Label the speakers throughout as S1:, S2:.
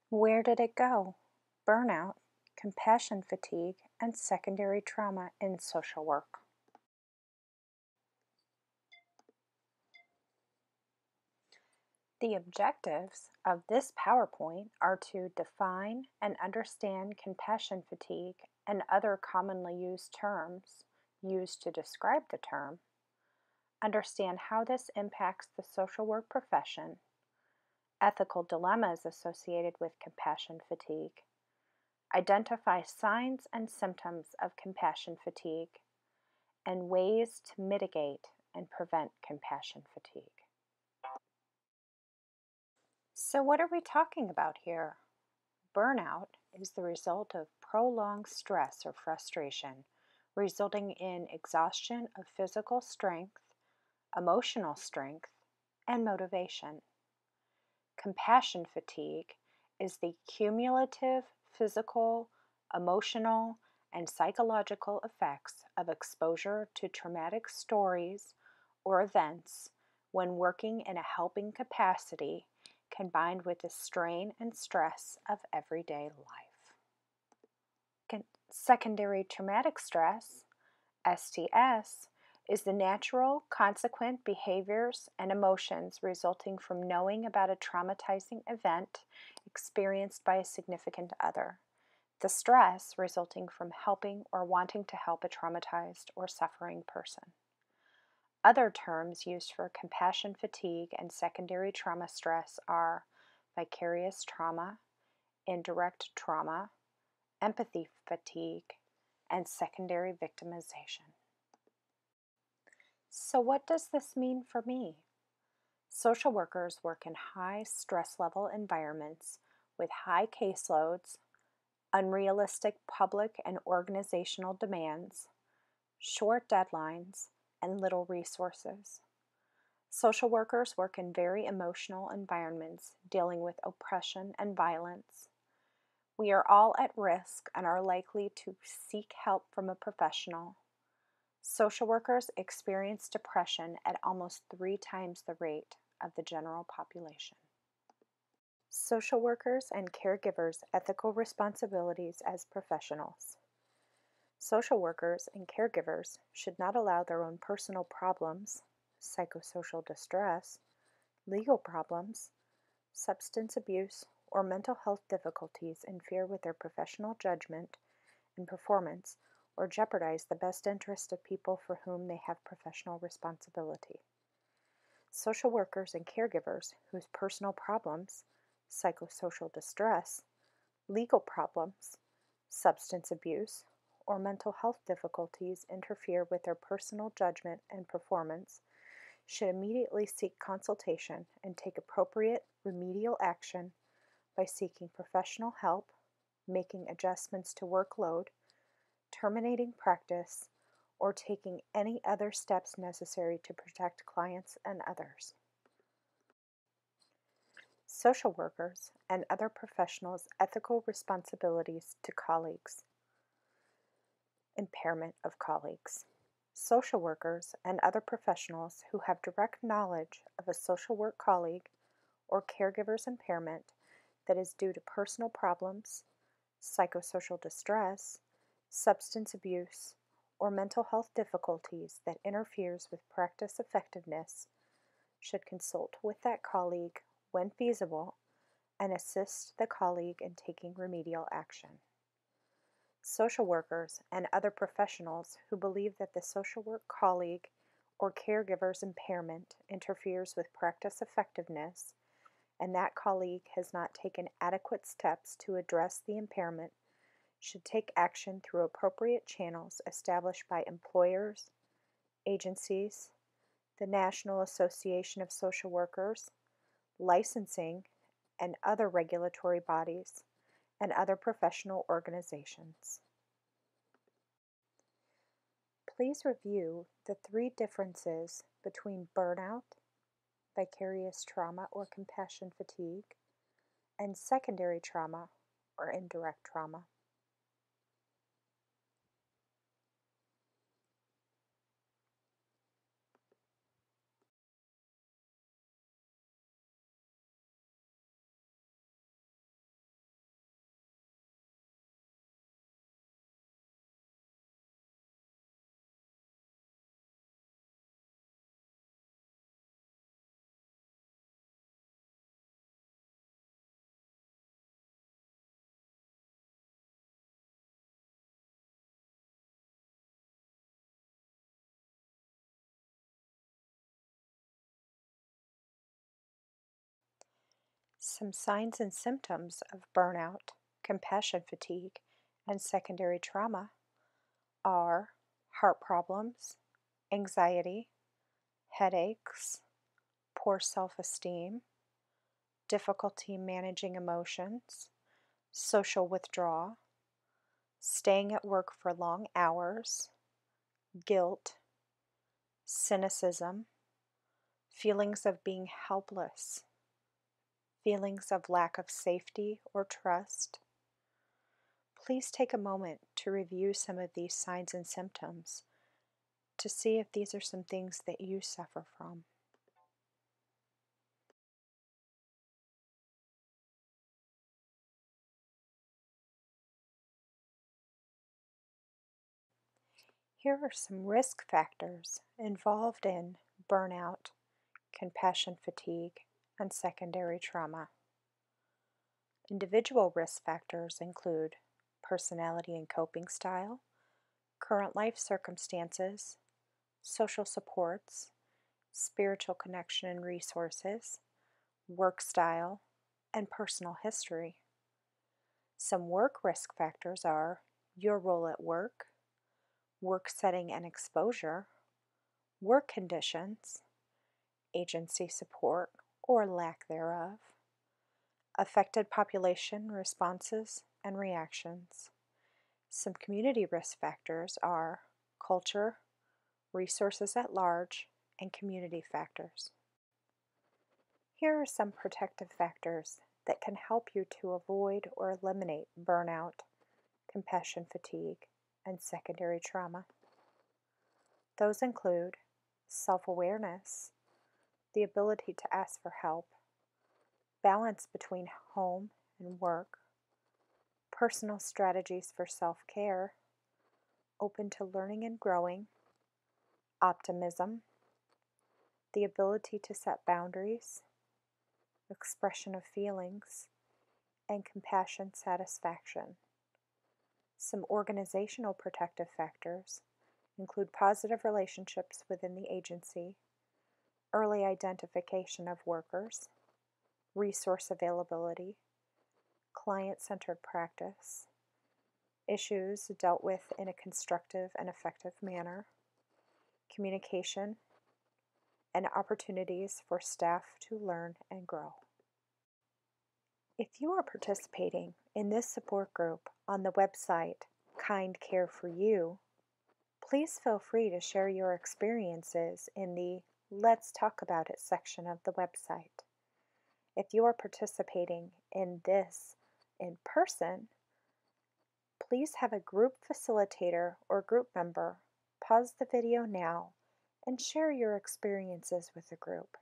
S1: Where did it go? Burnout, compassion fatigue, and secondary trauma in social work. The objectives of this PowerPoint are to define and understand compassion fatigue and other commonly used terms used to describe the term, understand how this impacts the social work profession, ethical dilemmas associated with compassion fatigue, identify signs and symptoms of compassion fatigue, and ways to mitigate and prevent compassion fatigue. So, what are we talking about here? Burnout is the result of prolonged stress or frustration, resulting in exhaustion of physical strength, emotional strength, and motivation. Compassion fatigue is the cumulative physical, emotional, and psychological effects of exposure to traumatic stories or events when working in a helping capacity combined with the strain and stress of everyday life. Secondary traumatic stress, STS, is the natural, consequent behaviors and emotions resulting from knowing about a traumatizing event experienced by a significant other. The stress resulting from helping or wanting to help a traumatized or suffering person. Other terms used for compassion fatigue and secondary trauma stress are vicarious trauma, indirect trauma, empathy fatigue, and secondary victimization. So, what does this mean for me? Social workers work in high stress level environments with high caseloads, unrealistic public and organizational demands, short deadlines, and little resources. Social workers work in very emotional environments dealing with oppression and violence. We are all at risk and are likely to seek help from a professional. Social workers experience depression at almost 3 times the rate of the general population. Social workers and caregivers' ethical responsibilities as professionals. Social workers and caregivers should not allow their own personal problems, psychosocial distress, legal problems, substance abuse, or mental health difficulties interfere with their professional judgment and performance or jeopardize the best interest of people for whom they have professional responsibility. Social workers and caregivers whose personal problems, psychosocial distress, legal problems, substance abuse, or mental health difficulties interfere with their personal judgment and performance should immediately seek consultation and take appropriate remedial action by seeking professional help, making adjustments to workload, terminating practice, or taking any other steps necessary to protect clients and others. Social workers and other professionals' ethical responsibilities to colleagues. Impairment of colleagues. Social workers and other professionals who have direct knowledge of a social work colleague or caregiver's impairment that is due to personal problems, psychosocial distress, substance abuse, or mental health difficulties that interferes with practice effectiveness should consult with that colleague when feasible and assist the colleague in taking remedial action. Social workers and other professionals who believe that the social work colleague or caregiver's impairment interferes with practice effectiveness and that colleague has not taken adequate steps to address the impairment should take action through appropriate channels established by employers, agencies, the National Association of Social Workers, licensing, and other regulatory bodies, and other professional organizations. Please review the 3 differences between burnout, vicarious trauma or compassion fatigue, and secondary trauma or indirect trauma. Some signs and symptoms of burnout, compassion fatigue, and secondary trauma are heart problems, anxiety, headaches, poor self-esteem, difficulty managing emotions, social withdrawal, staying at work for long hours, guilt, cynicism, feelings of being helpless, feelings of lack of safety or trust. Please take a moment to review some of these signs and symptoms to see if these are some things that you suffer from. Here are some risk factors involved in burnout, compassion fatigue, and secondary trauma. Individual risk factors include personality and coping style, current life circumstances, social supports, spiritual connection and resources, work style, and personal history. Some work risk factors are your role at work setting and exposure, work conditions, agency support or lack thereof, affected population responses and reactions. Some community risk factors are culture, resources at large, and community factors. Here are some protective factors that can help you to avoid or eliminate burnout, compassion fatigue, and secondary trauma. Those include self-awareness, the ability to ask for help, balance between home and work, personal strategies for self-care, open to learning and growing, optimism, the ability to set boundaries, expression of feelings, and compassion satisfaction. Some organizational protective factors include positive relationships within the agency, early identification of workers, resource availability, client-centered practice, issues dealt with in a constructive and effective manner, communication, and opportunities for staff to learn and grow. If you are participating in this support group on the website Kind Care for You, please feel free to share your experiences in the Let's Talk About It section of the website. If you are participating in this in person, please have a group facilitator or group member pause the video now and share your experiences with the group.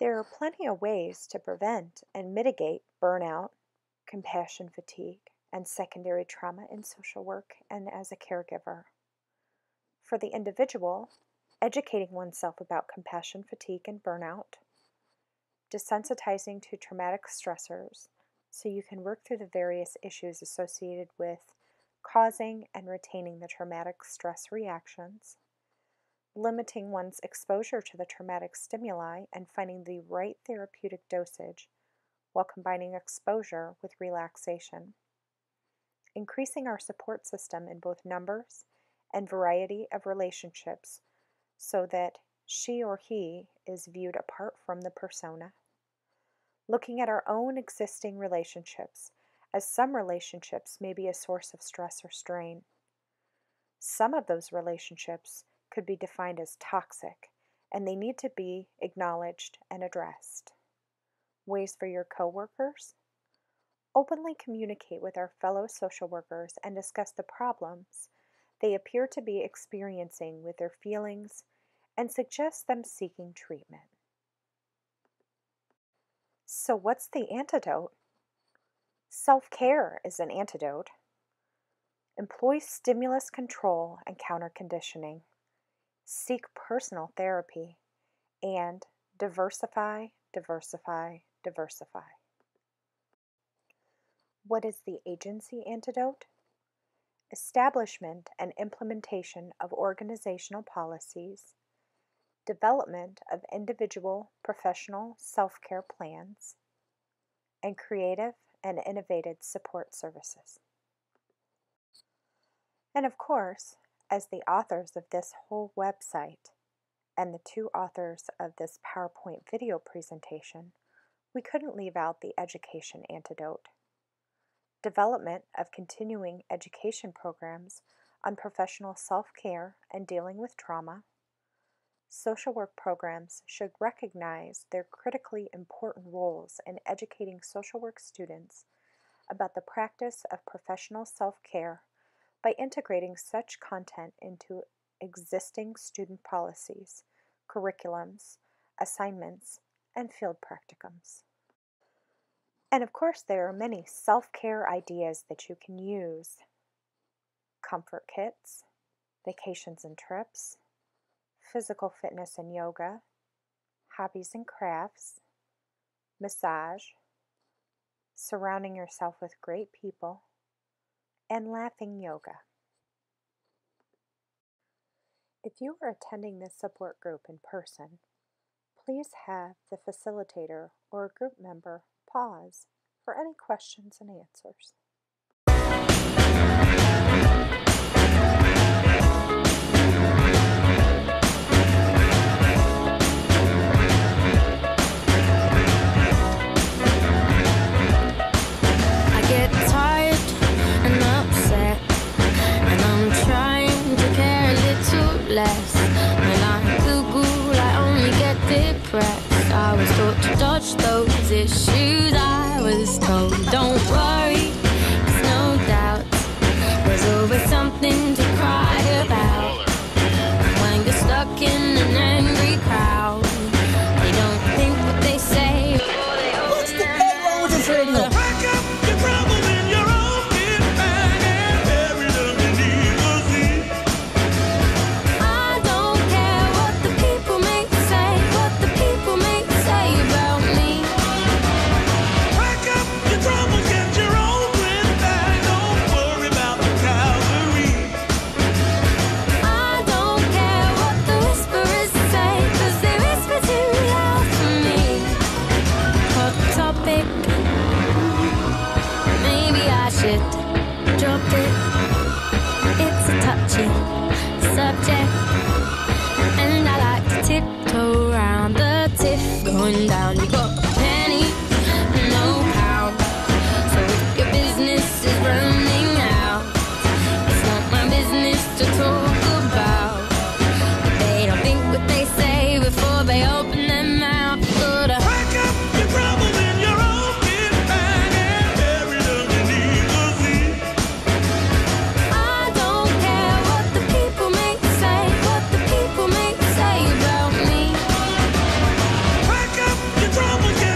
S1: There are plenty of ways to prevent and mitigate burnout, compassion fatigue, and secondary trauma in social work and as a caregiver. For the individual, educating oneself about compassion fatigue and burnout, desensitizing to traumatic stressors so you can work through the various issues associated with causing and retaining the traumatic stress reactions, limiting one's exposure to the traumatic stimuli and finding the right therapeutic dosage while combining exposure with relaxation, increasing our support system in both numbers and variety of relationships so that she or he is viewed apart from the persona, looking at our own existing relationships, as some relationships may be a source of stress or strain. Some of those relationships could be defined as toxic, and they need to be acknowledged and addressed. Ways for your coworkers? Openly communicate with our fellow social workers and discuss the problems they appear to be experiencing with their feelings and suggest them seeking treatment. So what's the antidote? Self-care is an antidote. Employ stimulus control and counter-conditioning. Seek personal therapy. And diversify, diversify, diversify. What is the agency antidote? Establishment and implementation of organizational policies, development of individual professional self-care plans, and creative and innovative support services. And of course, as the authors of this whole website and the two authors of this PowerPoint video presentation, we couldn't leave out the education antidote. Development of continuing education programs on professional self-care and dealing with trauma. Social work programs should recognize their critically important roles in educating social work students about the practice of professional self-care by integrating such content into existing student policies, curriculums, assignments, and field practicums. And of course, there are many self-care ideas that you can use. Comfort kits, vacations and trips, physical fitness and yoga, hobbies and crafts, massage, surrounding yourself with great people, and laughing yoga. If you are attending this support group in person, please have the facilitator or a group member pause for any questions and answers.
S2: I get tired and upset, and I'm trying to care a little less. When I Google, I only get depressed. I was taught to dodge those issues. I was told, don't worry, there's no doubt. There's always something to cry about. When you're stuck in an angry crowd, they don't think what they say.
S3: What's the hell wrong with this radio?
S4: Pack up your troubles in your own kit bag and bury them beneath the sea.
S2: I don't care what the people may say, what the people may say about me.
S4: Pack up your troubles, get your own kit bag. Don't worry about the cavalry.
S2: I don't care what the whisperers say, 'cause they whisper too loud for me. Hot topic, maybe I should drop it. It's a touchy subject, and I like to tiptoe around the tiff going down. You got a penny, no pound. So if your business is running out, it's not my business to talk about. But they don't think what they say before they open their mouth. Gotta
S4: Pack up your troubles in your own kit bag and bury them beneath the sea.
S2: I don't care what the people may say, what the people may say about me.
S4: Pack up your troubles, get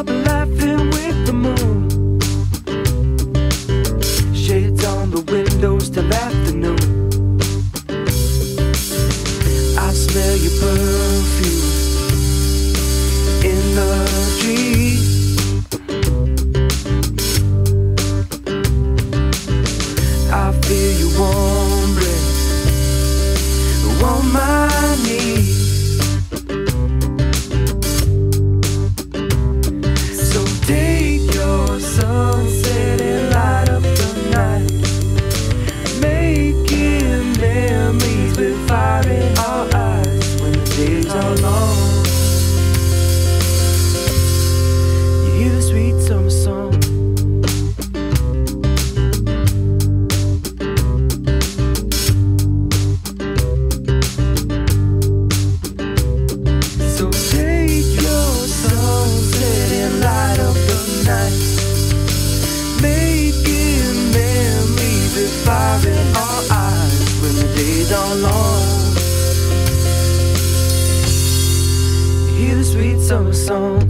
S4: up laughing with the moon. Shades on the windows till afternoon. I smell your perfume in the trees. I feel your warm breath on my knees. So take your sunset and light up the night, making memories with fire in our eyes when the days are long. You hear the sweet summer song. So take your sunset and light up the night, making memories with fire in our eyes when the days are long. You hear the sweet summer song.